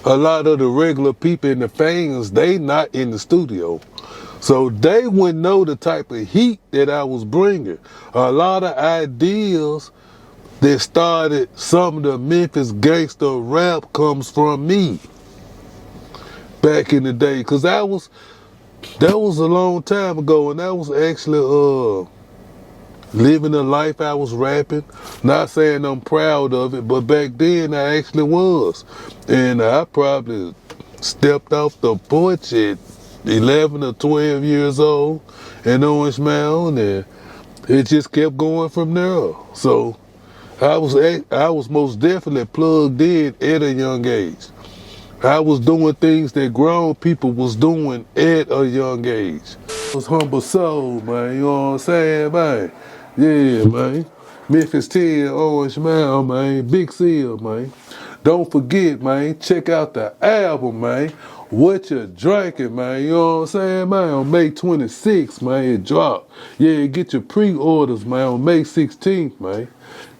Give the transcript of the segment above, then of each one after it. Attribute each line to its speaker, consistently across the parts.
Speaker 1: a lot of the regular people and the fans, they not in the studio. So they wouldn't know the type of heat that I was bringing. A lot of ideas that started some of the Memphis gangster rap comes from me back in the day. Because that was a long time ago, and that was actually living the life I was rapping. Not saying I'm proud of it, but back then I actually was. And I probably stepped off the porch at 11 or 12 years old in Orange Mound, and it just kept going from there. So I was most definitely plugged in at a young age. I was doing things that grown people was doing at a young age. It was AHumbleSoul, man, you know what I'm saying, man? Yeah, man. Memphis 10, Orange Mound, man. Big Seal, man. Don't forget, man, check out the album, man. What You Drinking, man. You know what I'm saying, man? On May 26th, man, it dropped. Yeah, get your pre-orders, man, on May 16th, man.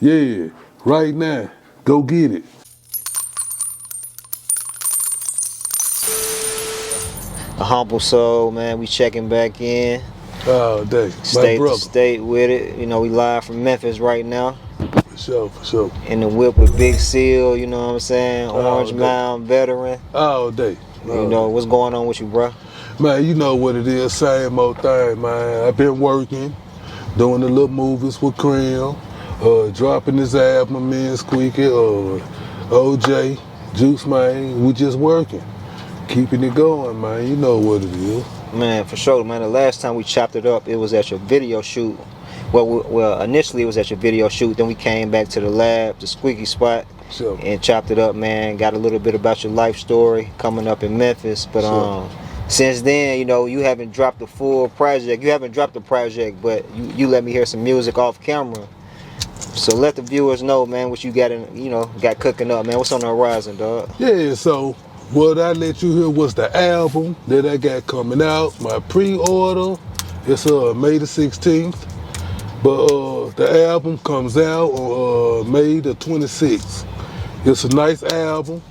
Speaker 1: Yeah, right now. Go get it.
Speaker 2: AHumbleSoul, man, we checking back in.
Speaker 1: Oh, day.
Speaker 2: State to state with it. You know, we live from Memphis right now.
Speaker 1: For sure.
Speaker 2: In the whip with Big Seal, you know what I'm saying? Orange Mound veteran.
Speaker 1: All day.
Speaker 2: You know, what's going on with you, bro?
Speaker 1: Man, you know what it is, same old thing, man. I've been working, doing the little movies with Cream, dropping this album, me and Squeaky, OJ, Juice, man. We just working, keeping it going, man. You know what it is.
Speaker 2: Man, for sure, man. The last time we chopped it up, it was at your video shoot. Well, initially it was at your video shoot. Then we came back to the lab, the Squeaky spot, and chopped it up, man. Got a little bit about your life story coming up in Memphis. But since then, you know, you haven't dropped the full project. You haven't dropped the project, but you let me hear some music off camera. So let the viewers know, man, what you got got cooking up, man. What's on the horizon, dog?
Speaker 1: Yeah, so what I let you hear was the album that I got coming out. My pre-order, it's May the 16th. But the album comes out on May the 26th. It's a nice album,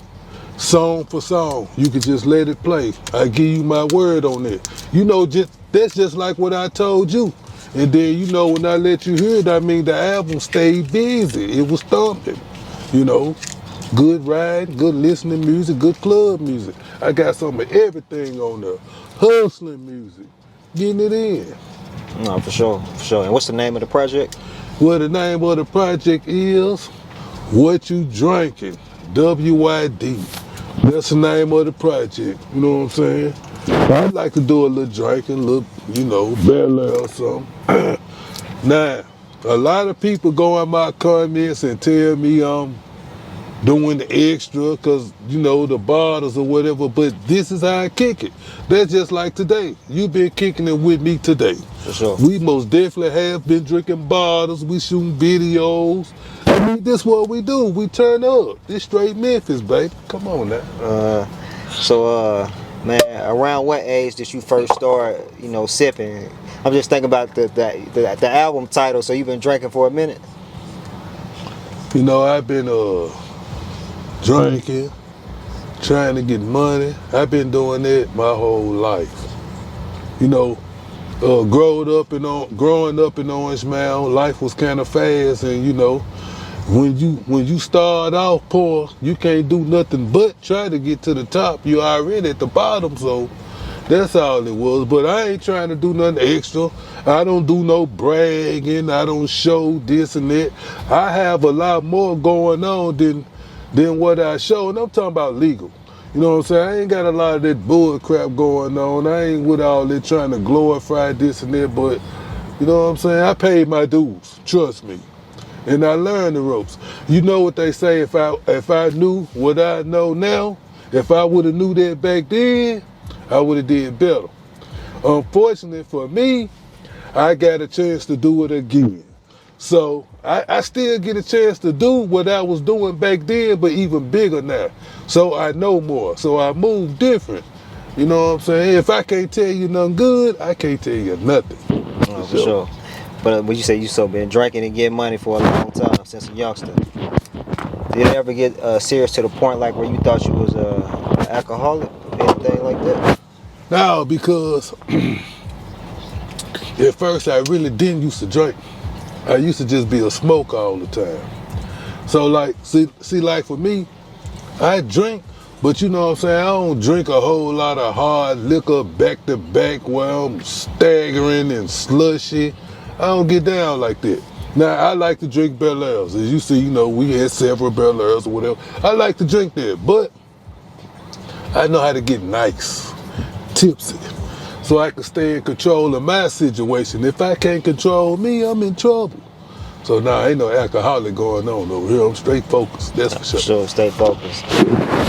Speaker 1: song for song. You can just let it play. I give you my word on it. You know, that's just like what I told you. And then, you know, when I let you hear it, I mean, the album stayed busy. It was thumping, you know. Good riding, good listening music, good club music. I got some of everything on there. Hustling music, getting it in.
Speaker 2: No, for sure. And what's the name of the project?
Speaker 1: Well, the name of the project is What You Drinking, WYD. That's the name of the project, you know what I'm saying? I'd like to do a little drinking, a little, you know, Bel or something. Now, a lot of people go in my comments and tell me I'm doing the extra because, you know, the bottles or whatever, but this is how I kick it. That's just like today. You've been kicking it with me today.
Speaker 2: For sure.
Speaker 1: We most definitely have been drinking bottles. We shooting videos. I mean, this is what we do. We turn up. This straight Memphis, baby. Come on now.
Speaker 2: Man, around what age did you first start, you know, sipping? I'm just thinking about the album title. So you've been drinking for a minute?
Speaker 1: You know, I've been drinking, trying to get money. I've been doing that my whole life. You know, growing up in Orange Mound, life was kind of fast, and you know, when you start off poor, you can't do nothing but try to get to the top. You already at the bottom, so that's all it was. But I ain't trying to do nothing extra. I don't do no bragging. I don't show this and that. I have a lot more going on than what I show, and I'm talking about legal. You know what I'm saying? I ain't got a lot of that bull crap going on. I ain't with all that trying to glorify this and that, but you know what I'm saying? I paid my dues, trust me. And I learned the ropes. You know what they say, if I knew what I know now, if I would have knew that back then, I would have did better. Unfortunately for me, I got a chance to do it again. So I still get a chance to do what I was doing back then, but even bigger now. So I know more. So I move different. You know what I'm saying? If I can't tell you nothing good, I can't tell you nothing.
Speaker 2: For sure. But you say you been drinking and getting money for a long time, since a youngster. Did it ever get serious to the point like where you thought you was an alcoholic or anything like that?
Speaker 1: No, because at first I really didn't used to drink. I used to just be a smoker all the time. So like, see, like for me, I drink, but you know what I'm saying, I don't drink a whole lot of hard liquor back to back where I'm staggering and slushy. I don't get down like that. Now, I like to drink Bel Airs. As you see, you know, we had several Bel Airs or whatever. I like to drink that, but I know how to get nice, tipsy, so I can stay in control of my situation. If I can't control me, I'm in trouble. So now ain't no alcoholic going on over here. I'm straight focused, that's for sure.
Speaker 2: Sure, stay focused.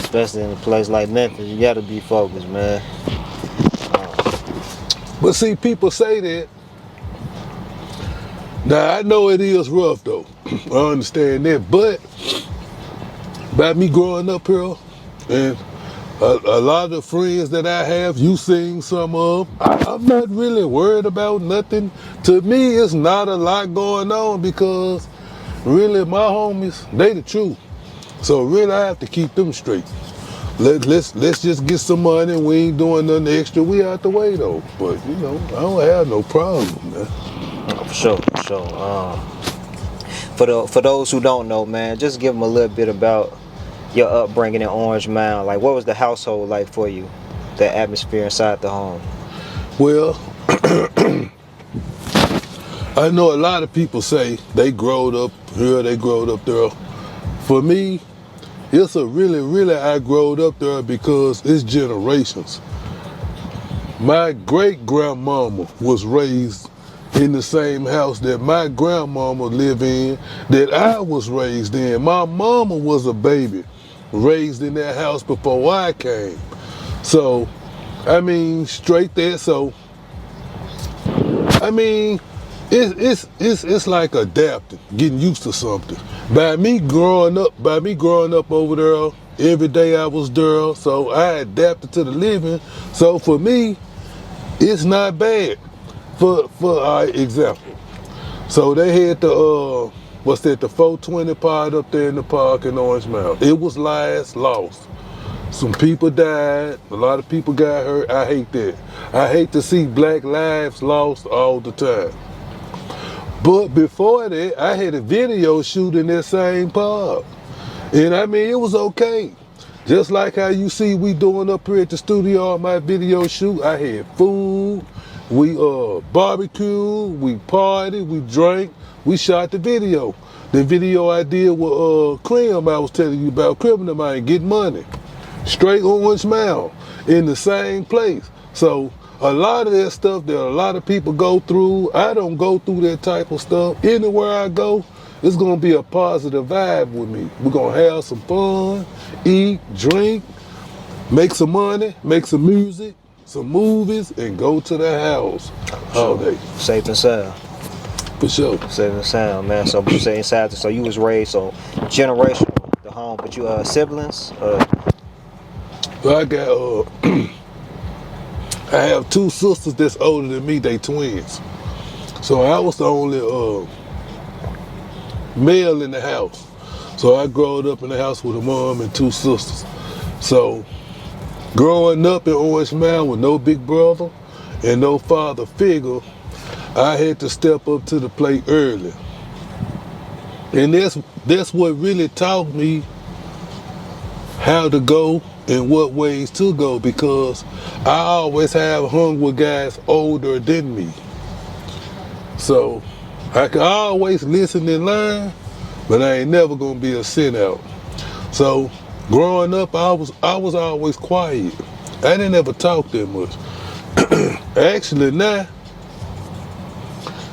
Speaker 2: Especially in a place like Memphis, you gotta be focused, man.
Speaker 1: But see, people say that. Now, I know it is rough, though. I understand that. But by me growing up here, and a lot of the friends that I have, you seen some of, I'm not really worried about nothing. To me, it's not a lot going on because really my homies, they the truth. So really I have to keep them straight. Let's just get some money. We ain't doing nothing extra. We out the way though. But you know, I don't have no problem, man.
Speaker 2: For sure, for sure. For those who don't know, man, just give them a little bit about your upbringing in Orange Mound. Like, what was the household like for you? The atmosphere inside the home.
Speaker 1: Well, I know a lot of people say they growed up here, they growed up there. For me, it's a really, I growed up there because it's generations. My great-grandmama was raised in the same house that my grandmama lived in, that I was raised in. My mama was a baby raised in that house before I came. So, I mean, straight there. So, I mean, it's like adapting, getting used to something. By me growing up over there, every day I was there, so I adapted to the living. So for me, it's not bad. For example, so they had the the 420 pod up there in the park in Orange Mound. It was lost. Some people died. A lot of people got hurt. I hate that. I hate to see black lives lost all the time. But before that, I had a video shoot in that same park. And I mean, it was okay. Just like how you see we doing up here at the studio on my video shoot, I had food, we barbecued, we partied, we drank, we shot the video. The video I did with Crim, I was telling you about, Criminal Mind, Get Money. Straight Orange Mound, in the same place. So a lot of that stuff that a lot of people go through, I don't go through that type of stuff. Anywhere I go, it's gonna be a positive vibe with me. We're gonna have some fun, eat, drink, make some money, make some music, some movies, and go to the house all day.
Speaker 2: Safe and sound.
Speaker 1: For sure.
Speaker 2: Safe and sound, man. So you say inside, so you was raised so generational, the home, but you siblings?
Speaker 1: I got I have two sisters that's older than me, they twins. So I was the only male in the house. So I grew up in the house with a mom and two sisters. So growing up in Orange Mound with no big brother and no father figure, I had to step up to the plate early. And that's what really taught me how to go and what ways to go, because I always have hung with guys older than me. So I can always listen and learn, but I ain't never gonna be a sit out. So growing up, I was always quiet. I didn't ever talk that much. Actually now,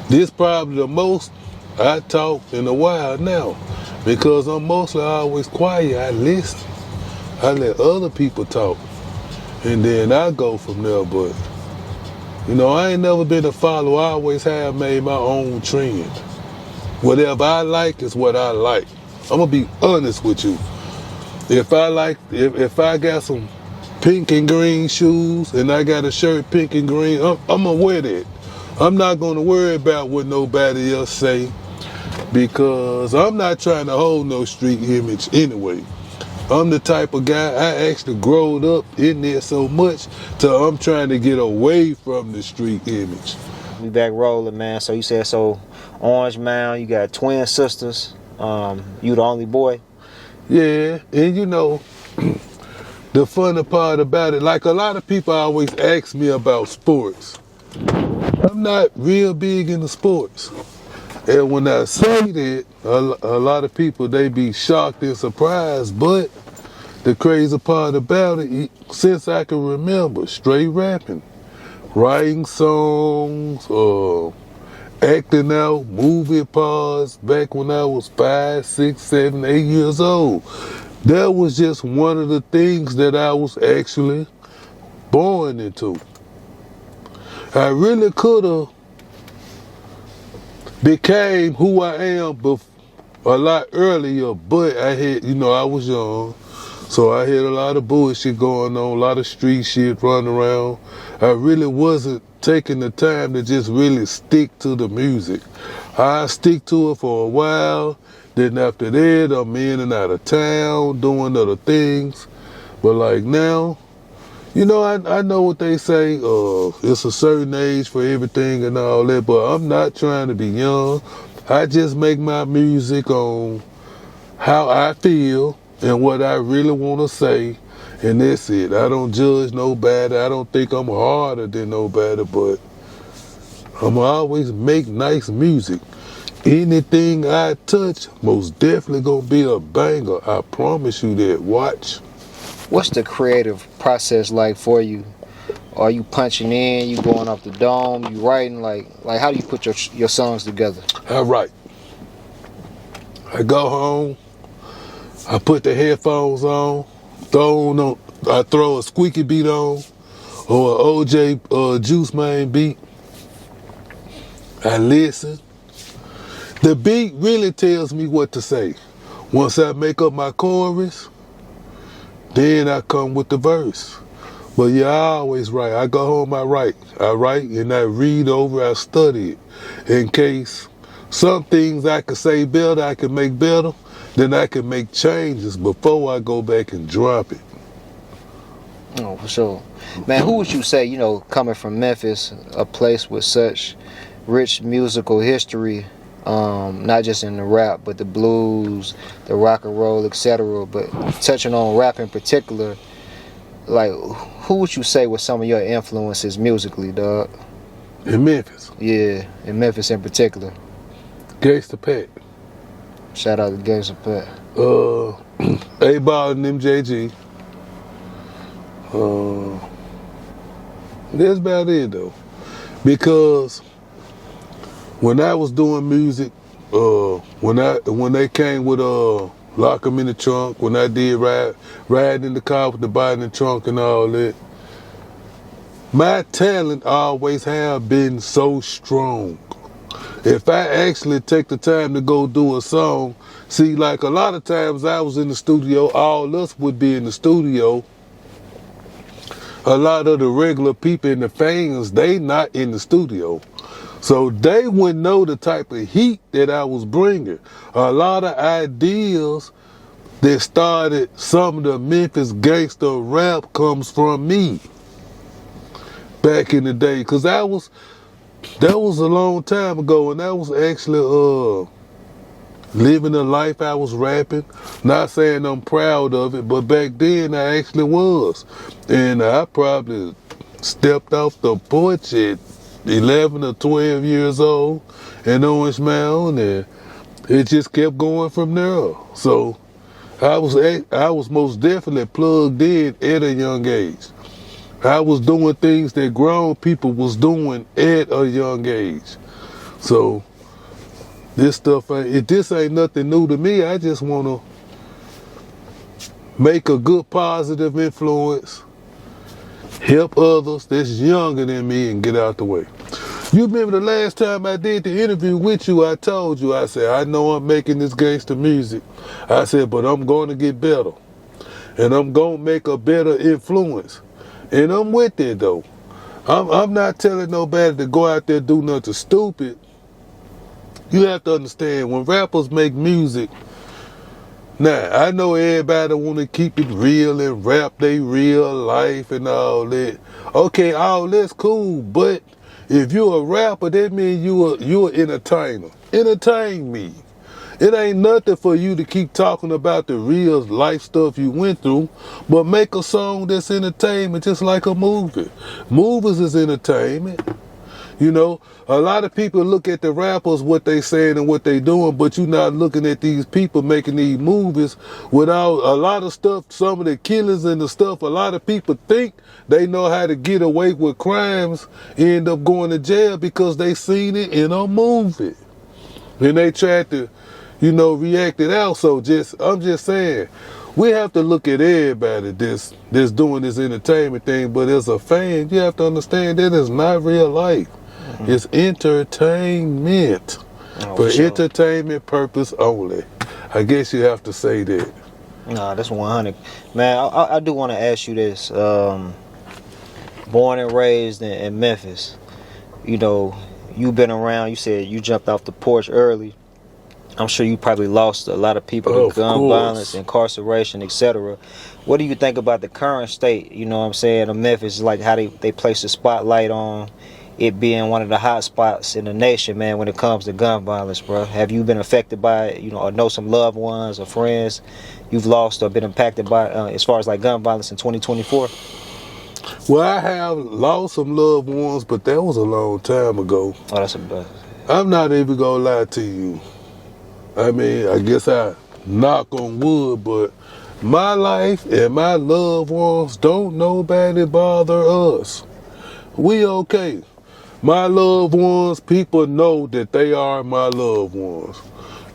Speaker 1: this probably the most I talk in a while now, because I'm mostly always quiet. I listen. I let other people talk, and then I go from there. But you know, I ain't never been a follower. I always have made my own trend. Whatever I like is what I like. I'm gonna be honest with you. If I got some pink and green shoes and I got a shirt pink and green, I'm gonna wear that. I'm not gonna worry about what nobody else say. because I'm not trying to hold no street image anyway. I'm the type of guy, I actually growed up in there so much till I'm trying to get away from the street image.
Speaker 2: We back rolling, man. So you said, so Orange Mound, you got twin sisters. You the only boy?
Speaker 1: Yeah, and you know, the funny part about it, like a lot of people always ask me about sports. I'm not real big into sports. And when I say that, a lot of people, they be shocked and surprised. But the crazy part about it, since I can remember, straight rapping, writing songs, acting out movie parts back when I was 5, 6, 7, 8 years old. That was just one of the things that I was actually born into. I really could have became who I am a lot earlier, but I had, I was young, so I had a lot of bullshit going on, a lot of street shit running around. I really wasn't taking the time to just really stick to the music. I stick to it for a while, then after that, I'm in and out of town, doing other things. But like now, I know what they say, it's a certain age for everything and all that, but I'm not trying to be young. I just make my music on how I feel and what I really want to say, and that's it. I don't judge nobody. I don't think I'm harder than nobody, but I'm always make nice music. Anything I touch, most definitely gonna be a banger. I promise you that. Watch.
Speaker 2: What's the creative process like for you? Are you punching in, you going off the dome, you writing, like how do you put your songs together?
Speaker 1: I write. I go home, I put the headphones on, I throw a squeaky beat on, or an OJ Juice Man beat. I listen. The beat really tells me what to say. Once I make up my chorus, then I come with the verse. But yeah, I always write. I go home, I write. I write and I read over, I study it. In case some things I can say better, I can make better, then I can make changes before I go back and drop it.
Speaker 2: Oh, for sure. Man, who would you say, coming from Memphis, a place with such rich musical history, not just in the rap, but the blues, the rock and roll, etc., but touching on rap in particular, like, who would you say were some of your influences musically, dog?
Speaker 1: In Memphis?
Speaker 2: Yeah, in Memphis in particular.
Speaker 1: Gangsta Pat.
Speaker 2: Shout out to Gangsta Pat.
Speaker 1: A-Ball and MJG. That's about it though. Because when I was doing music, when they came with Lock 'Em in the Trunk, when I did ride in the car with the body in the trunk and all that, my talent always have been so strong. If I actually take the time to go do a song, see, like a lot of times I was in the studio, all us would be in the studio. A lot of the regular people and the fans, they not in the studio. So they wouldn't know the type of heat that I was bringing. A lot of ideas that started some of the Memphis gangster rap comes from me back in the day. Because that was a long time ago, and I was actually living a life I was rapping. Not saying I'm proud of it, but back then I actually was. And I probably stepped off the porch at 11 or 12 years old in Orange Mound, and it just kept going from there. So I was most definitely plugged in at a young age. I was doing things that grown people was doing at a young age. So this ain't nothing new to me. I just want to make a good positive influence, help others that's younger than me, and get out the way. You remember the last time I did the interview with you, I told you, I said, I know I'm making this gangster music. I said, but I'm going to get better. And I'm going to make a better influence. And I'm with it, though. I'm not telling nobody to go out there and do nothing stupid. You have to understand, when rappers make music, now, I know everybody want to keep it real and rap they real life and all that. Okay, all that's cool, but if you're a rapper, that means you're an entertainer. Entertain me. It ain't nothing for you to keep talking about the real life stuff you went through, but make a song that's entertainment, just like a movie. Movies is entertainment. You know, a lot of people look at the rappers, what they saying and what they doing, but you're not looking at these people making these movies without a lot of stuff, some of the killings and the stuff. A lot of people think they know how to get away with crimes, end up going to jail because they seen it in a movie. And they tried to, react it out. So I'm just saying, we have to look at everybody that's doing this entertainment thing, but as a fan, you have to understand that it's not real life. It's entertainment for entertainment purpose only. I guess you have to say that.
Speaker 2: Nah, that's 100. Man, I do want to ask you this. Born and raised in Memphis, you've been around. You said you jumped off the porch early. I'm sure you probably lost a lot of people to gun violence, incarceration, etc. What do you think about the current state, of Memphis, like how they place the spotlight on it being one of the hot spots in the nation, man, when it comes to gun violence, bro? Have you been affected by it, or know some loved ones or friends you've lost or been impacted by as far as like gun violence in 2024?
Speaker 1: Well, I have lost some loved ones, but that was a long time ago.
Speaker 2: Oh, that's a bad.
Speaker 1: I'm not even gonna lie to you. I mean, I guess I knock on wood, but my life and my loved ones, don't nobody bother us. We okay. My loved ones, people know that they are my loved ones.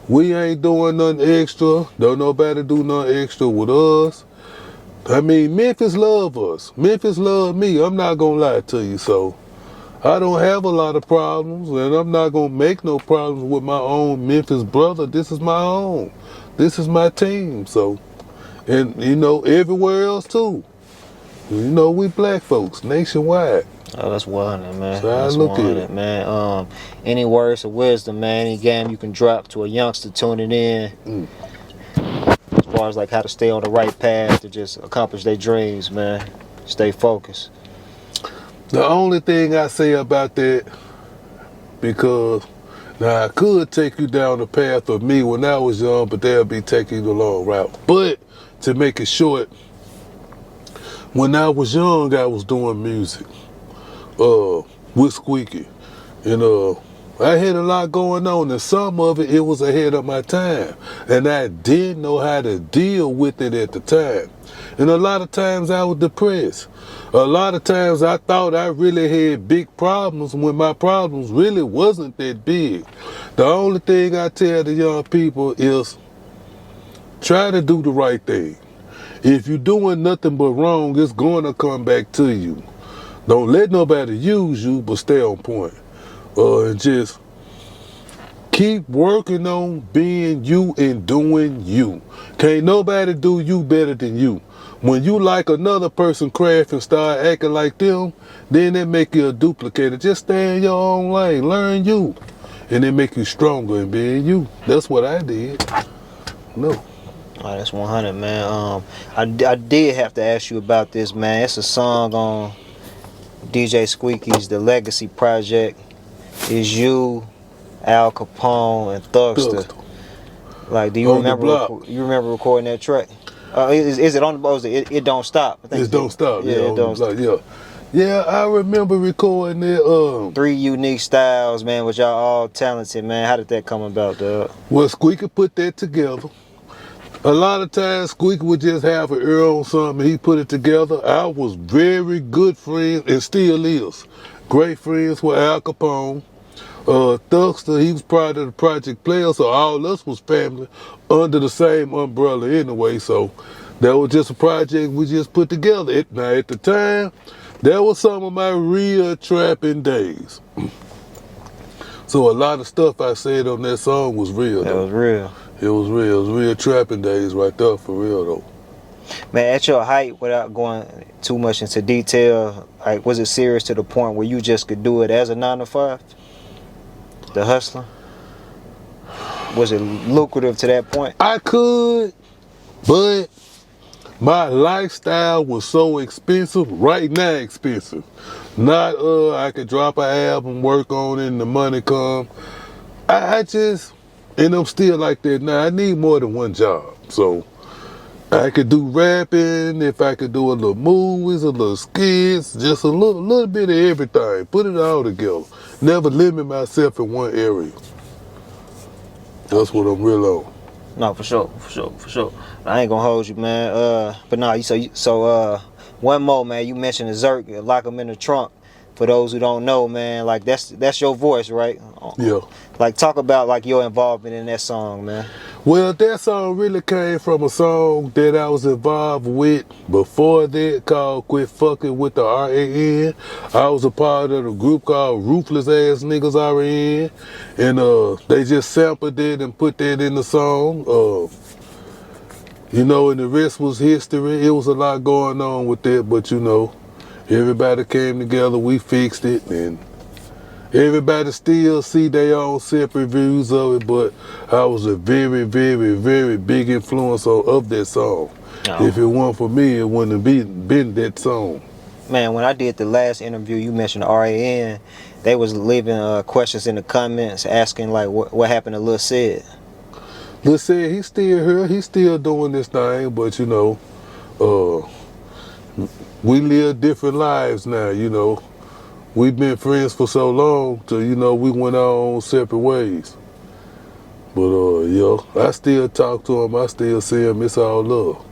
Speaker 1: We ain't doing nothing extra. Don't nobody do nothing extra with us. I mean, Memphis love us. Memphis love me. I'm not gonna lie to you. So I don't have a lot of problems, and I'm not gonna make no problems with my own Memphis brother. This is my own. This is my team. So, and everywhere else too. We black folks nationwide.
Speaker 2: Oh, that's 100, man.
Speaker 1: So
Speaker 2: that's
Speaker 1: I look
Speaker 2: 100,
Speaker 1: at it,
Speaker 2: man. Any words of wisdom, man? Any game you can drop to a youngster tuning in, as far as like how to stay on the right path to just accomplish their dreams, man. Stay focused.
Speaker 1: The only thing I say about that, because now I could take you down the path of me when I was young, but they'll be taking you the long route. But to make it short, when I was young, I was doing music with Squeaky. And I had a lot going on, and some of it was ahead of my time. And I didn't know how to deal with it at the time. And a lot of times I was depressed. A lot of times I thought I really had big problems when my problems really wasn't that big. The only thing I tell the young people is try to do the right thing. If you're doing nothing but wrong, it's going to come back to you. Don't let nobody use you, but stay on point. And just keep working on being you and doing you. Can't nobody do you better than you. When you like another person craft and start acting like them, then that make you a duplicator. Just stay in your own lane. Learn you. And it make you stronger in being you. That's what I did. No.
Speaker 2: Oh, that's 100, man. I did have to ask you about this, man. It's a song on DJ Squeaky's The Legacy Project. Is you, Al Capone, and Thugster. Like, do you remember recording that track? Is it on the boat? It Don't Stop? I think
Speaker 1: it Don't Stop.
Speaker 2: Yeah, It Don't Stop.
Speaker 1: Yeah, I remember recording it.
Speaker 2: 3 unique styles, man, which y'all all talented, man. How did that come about, dog?
Speaker 1: Well, Squeaky put that together. A lot of times, Squeaky would just have an ear on something, he put it together. I was very good friends, and still is, great friends with Al Capone. Thugster, he was part of the Project Players, so all us was family under the same umbrella anyway. So that was just a project we just put together. Now at the time, that was some of my real trapping days. So a lot of stuff I said on that song was real.
Speaker 2: That was real.
Speaker 1: It was real. It was real trapping days right there, for real though.
Speaker 2: Man, at your height, without going too much into detail, like, was it serious to the point where you just could do it as a 9 to 5? The hustler? Was it lucrative to that point?
Speaker 1: I could, but my lifestyle was so expensive. Right now, expensive. Not I could drop an album, work on it, and the money come. I just, and I'm still like that now. I need more than one job. So I could do rapping, if I could do a little movies, a little skits, just a little bit of everything. Put it all together. Never limit myself in one area. That's what I'm real on.
Speaker 2: No, for sure. I ain't gonna hold you, man. But no, so one more, man. You mentioned the Zirk, lock him in the trunk. For those who don't know, man, like that's your voice, right?
Speaker 1: Yeah.
Speaker 2: Like talk about like your involvement in that song, man.
Speaker 1: Well, that song really came from a song that I was involved with before that called Quit Fucking with the RAN. I was a part of a group called Ruthless Ass Niggas RAN. And they just sampled it and put that in the song. You know, and the rest was history. It was a lot going on with that, but you know, everybody came together, we fixed it, and everybody still see their own separate views of it, but I was a very, very, very big influence of that song. Oh. If it weren't for me, it wouldn't have been that song.
Speaker 2: Man, when I did the last interview, you mentioned RAN, they was leaving questions in the comments asking like what happened to Lil Sid.
Speaker 1: Lil Sid, he's still here, he's still doing this thing, but you know, we live different lives now, you know. We've been friends for so long till, you know, we went our own separate ways. But, I still talk to him. I still see him. It's all love.